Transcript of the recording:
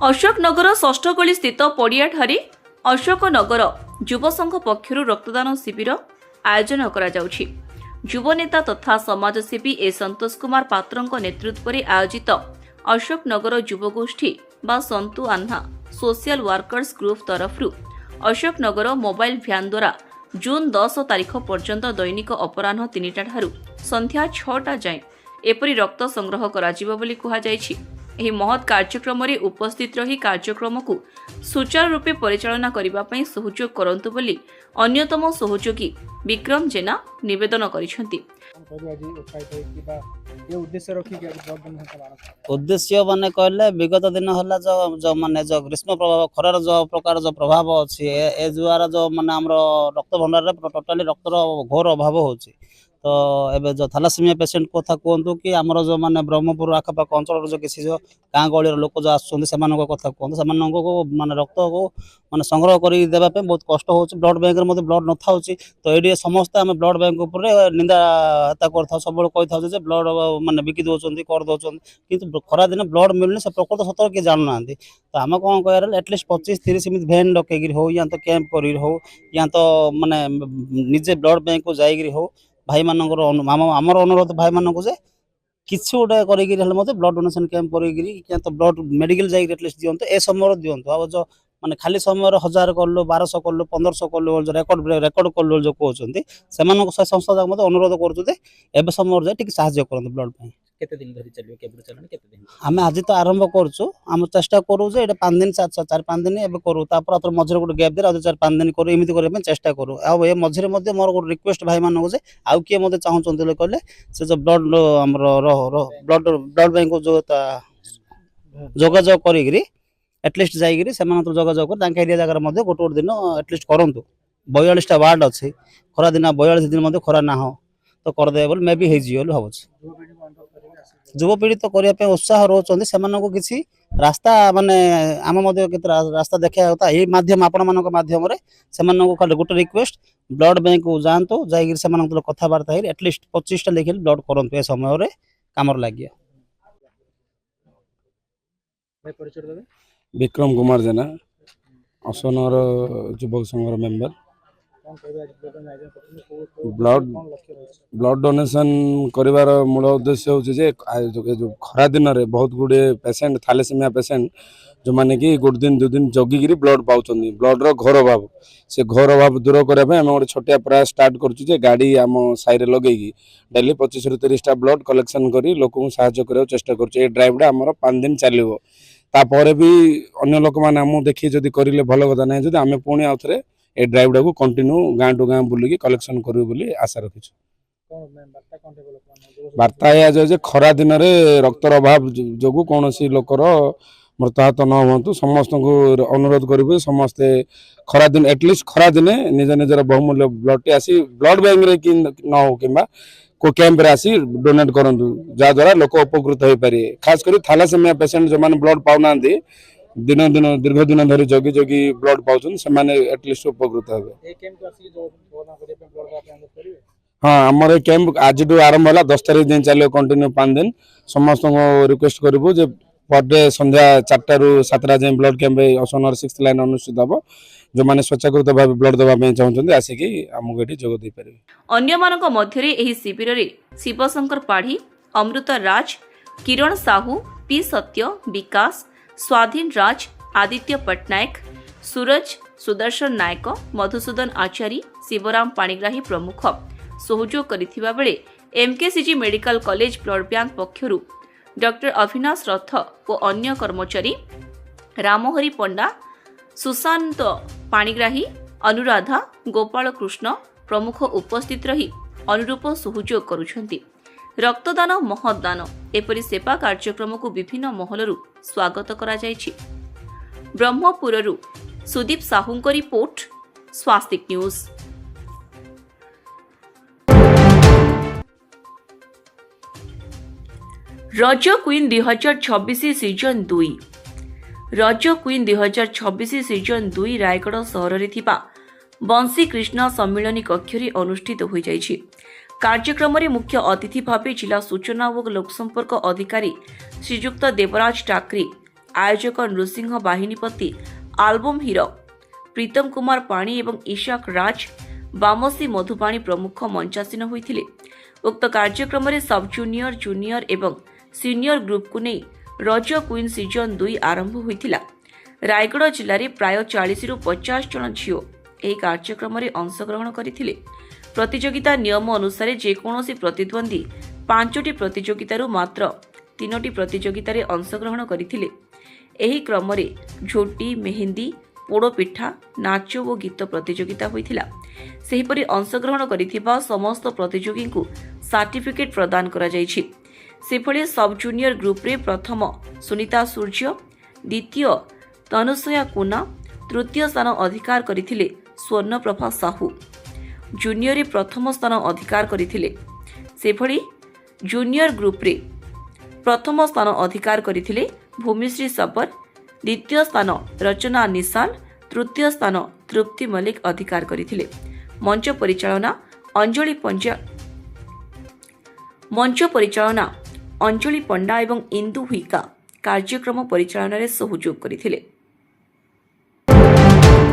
अशोकनगर षष्ठगली स्थित पड़ियाठारे अशोकनगर युव संघ पक्षर रक्तदान शिविर आयोजन करा जाउछि। युव नेता तथा समाजसेवी ए संतोष कुमार पात्रଙ୍କ नेतृत्व में आयोजित अशोकनगर युवगोष्ठी बा संतु आन्हा सोशल वर्कर्स ग्रुप तरफरु अशोकनगर मोबाइल भ्यान द्वारा जून 10 तारिख पर्यंत दैनिक अपराह्न 3टा ठारू संध्या 6टा जाए एपरी रक्त संग्रह कराजिबो बोली कुहा जायछि। एही महत् कार्यक्रम रे उपस्थित रही कार्यक्रम को सुचारू रूपे परिचालना करिबा पई सहयोग करंतु बोली अन्यतम सहयोगी विक्रम जेना निवेदन करिसेंती। उद्देश्य माने कहले विगत दिन हला जो माने जो ग्रीष्म प्रभाव खरार जो प्रकार जो प्रभाव अछि ए द्वारा जो माने हमरो रक्त भंडार रे टोटली रक्तर घोर अभाव होछि। तो एबे जो थैलासेमिया पेशेंट कथा कहतु कि हमरो जो माने ब्रह्मपुर आखपाख अंचल जो किसी जो गाँ गहली लोक जो आसुछन सेमानको कथा कहतु सेमानको माने रक्त को माने संग्रह करी देबा पे बहुत कष्ट होछि। ब्लड बैंक रे मध्ये ब्लड न थाउछि तो एडी समस्त हम ब्लड बैंक ऊपर निंदा हता करथा सब कहि थाउ जे ब्लड माने बिकी दोछन कर दोछन किंतु खरा दिन ब्लड मिलने से प्रकृत सतर के जानु नांदी। तो हम कोन कहर एटलीस्ट 25-30 मिनिट वैन डकेगिर हो या तो कैंप करी हो या तो माने निजे ब्लड बैंक को जाईगिर हो भाई मानकर आमर अनुरोध भाई मानक जे किसी गोटे कर ब्लड डोनेशन कैंप कर तो ब्लड मेडिकल जाइए एटलिस्ट दिंतु ए समय दिंतु आ जो माने खाली समय 1000 कलु 1200 कलु 1500 कलु रेकर्ड कलु जो कहते से संस्था अनुरोध कर समय जाए साहय करते ब्लड केते दिन धरि चलियो केबे चलन केते दिन आमे आज तो आरंभ करछु हम चेष्टा करू जे एटा 5 दिन 4-5 दिन एबे करू तापर अतर मझरे गुटे गैप दे 4-5 दिन करू एमिति करे चेष्टा करू आ ए मझरे मध्ये मोर गुटे रिक्वेस्ट भाई मानको जे आउ के मते चाहू चंदिले कहले से जो ब्लड हमरो ब्लड बैंक जो जोगाजोग करिगिरी एटलिस्ट जाइगिरी सेमान तो जोगाजोग कर तांके एरिया जगह मध्ये गोटे दिन एटलिस्ट करंतु 42 टा वार्ड अछि खरा दिन 42 दिन मध्ये खरा ना हो तो कर दे बोल मे भी हे जियो होछ। युवपीढ़ी तो करने उत्साह रोचंदी से किसी रास्ता माने आम रास्ता देखा होता ये माध्यम आपण मान माध्यम से खाली गोटे रिक्वेस्ट ब्लड बैंक को जातु जा कथबार्ता एटलिस्ट 25टा लिखे ब्लड करूँ ए समय कम लगे। विक्रम कुमार जेना अशोकनगर युवक संघर मेंबर ब्लड डोनेशन करिवार मूल उद्देश्य हूँ जे जो खरा दिन रे बहुत गुड़े पेसेंट थैलेसेमिया पेसेंट जो माने कि गोटे दिन 2 दिन जगिकी ब्लड पाँच ब्लड रो घोर अभाव से घोर अभाव दूर करने गोटे छोटिया प्रयास स्टार्ट करुचे गाड़ी आम साई लगे डेली 25-30टा ब्लड कलेक्शन कर लोक साहाय्य करने चेष्टा करुचे। ड्राइवटा आमर 5 दिन चलो तापर भी अन्य लोक मैंने आम देखिए जदि करें भल कथा ना जब आम पुणी आउ थे ए ड्राइवटा को कंटिन्यू गाँ टू गाँ बुलिकी कलेक्शन करू बोली आशा रखीछु। वार्ता या जे खरा दिन रे रक्तर अभाव जो कौन सी लोकर मृताहत न हूँ समस्त को अनुरोध करेंगे समस्ते खरा दिन एटलिस्ट खरा दिने निज निजर बहुमूल्य ब्लड आसी ब्लड बैंक रे कि न हो कि को कैंप रे आसी डोनेट करंतु जहाद्वारा लोक उपकृत हो पारे। खास कर थैलासेमिया पेशेंट जो मैंने ब्लड पाऊना दिन दिन दीर्घ दिन धरी जगी जगी ब्लड पाउछन से माने एटलिस्ट उपकृत हेबे। हाँ आमर कैंप आज आरंभ है 10 तारीख दिन चलो कंटिन्यू 5 दिन समस्त को रिक्वेस्ट करूँ जे पर डे संध्या 4टा ରୁ 7टा जाए blood camp Ashoknagar 6th line अनुष्ठित हम जो मैंने स्वेच्छाकृत भाव ब्लड देवा चाहते आसिकी आमको ये जोग दे पारे। अन्य मानक मध्यरे एही शिविर रे शिवशंकर पाढ़ी अमृत राज किरण साहू पी सत्य विकास स्वाधीन राज आदित्य पट्टनायक सूरज सुदर्शन नायक मधुसूदन आचारी शिवराम पाणिग्राही प्रमुख सहयोग करिथिबा बेले MKCG medical college blood bank पक्षरु डॉक्टर अविनाश रथ और अन्य कर्मचारी रामहरि पंडा सुशांत पाणिग्राही अनुराधा गोपाल कृष्ण प्रमुख उपस्थित रही अनुरूप सहयोग करुछंती। रक्तदान महदान एपरी सेवा कार्यक्रम को विभिन्न महलरू स्वागत करा जायछि। ब्रह्मपुररू सुदीप साहूंको रिपोर्ट स्वास्तिक न्यूज। रज क्वीन 2026 सीजन 2 रज क्वीन 2026 सीजन 2 रायगढ़ सहर रे थिबा बंशी कृष्ण सम्मिलनी कक्ष रे अनुष्ठित होई जायछि। कार्यक्रम रे मुख्य अतिथि भावे जिला सूचना और लोकसंपर्क अधिकारी श्रीयुक्त देवराज टाकरी ଆୟୋଜକ ନୃସିଂହ ବାହିନୀପତି ଆଲବମ୍ ହିରୋ ପ୍ରୀତମ କୁମାର ପାଣି ଏବଂ ଇଶାକ ରାଜ ବାମସୀ ମଧୁପାଣି ପ୍ରମୁଖ ମଞ୍ଚାସୀନ ହୋଇଥିଲେ। ଉକ୍ତ କାର୍ଯ୍ୟକ୍ରମରେ ସବ୍ ଜୁନିୟର, ଜୁନିୟର ଏବଂ ସିନିୟର ଗ୍ରୁପକୁ ନେଇ ରଜ କୁଇନ୍ ସିଜନ୍ 2 ଆରମ୍ଭ ହୋଇଥିଲା। ରାୟଗଡ଼ ଜିଲ୍ଲାରେ ପ୍ରାୟ 40ରୁ 50 ଜଣ ଝିଅ ଏହି କାର୍ଯ୍ୟକ୍ରମରେ ଅଂଶଗ୍ରହଣ କରିଥିଲେ। ପ୍ରତିଯୋଗିତା ନିୟମ ଅନୁସାରେ ଯେକୌଣସି ପ୍ରତିଦ୍ୱନ୍ଦ୍ୱୀ 5ଟି ପ୍ରତିଯୋଗିତାରୁ ମାତ୍ର 3ଟି ପ୍ରତିଯୋଗିତାରେ ଅଂଶଗ୍ରହଣ କରିଥିଲେ। ଏହି କ୍ରମରେ ଝୋଟି, ମେହେନ୍ଦି, ପୋଡ଼ପିଠା, ନାଚ ଓ ଗୀତ ପ୍ରତିଯୋଗିତା ହୋଇଥିଲା। ସେହିପରି ଅଂଶଗ୍ରହଣ କରିଥିବା ସମସ୍ତ ପ୍ରତିଯୋଗୀଙ୍କୁ ସାର୍ଟିଫିକେଟ୍ ପ୍ରଦାନ କରାଯାଇଛି। ସେଭଳି ସବ୍ ଜୁନିୟର ଗ୍ରୁପରେ ପ୍ରଥମ ସୁନିତା ସୂର୍ଯ୍ୟ, ଦ୍ୱିତୀୟ ତନୁସୟା କୁନା, ତୃତୀୟ ସ୍ଥାନ ଅଧିକାର କରିଥିଲେ ସ୍ୱର୍ଣ୍ଣପ୍ରଭା ସାହୁ। ଜୁନିୟରରେ ପ୍ରଥମ ସ୍ଥାନ ଅଧିକାର କରିଥିଲେ। ସେଭଳି ଜୁନିୟର ଗ୍ରୁପରେ ପ୍ରଥମ ସ୍ଥାନ ଅଧିକାର କରିଥିଲେ ଭୂମିଶ୍ରୀ ସବର, ଦ୍ୱିତୀୟ ସ୍ଥାନ ରଚନା ନିଶାଲ, ତୃତୀୟ ସ୍ଥାନ ତୃପ୍ତି ମଲ୍ଲିକ ଅଧିକାର କରିଥିଲେ। ମଞ୍ଚ ପରିଚାଳନା ଅଞ୍ଜଳି ପଣ୍ଡା ଏବଂ ଇନ୍ଦୁ ହୁଇକା କାର୍ଯ୍ୟକ୍ରମ ପରିଚାଳନାରେ ସହଯୋଗ କରିଥିଲେ।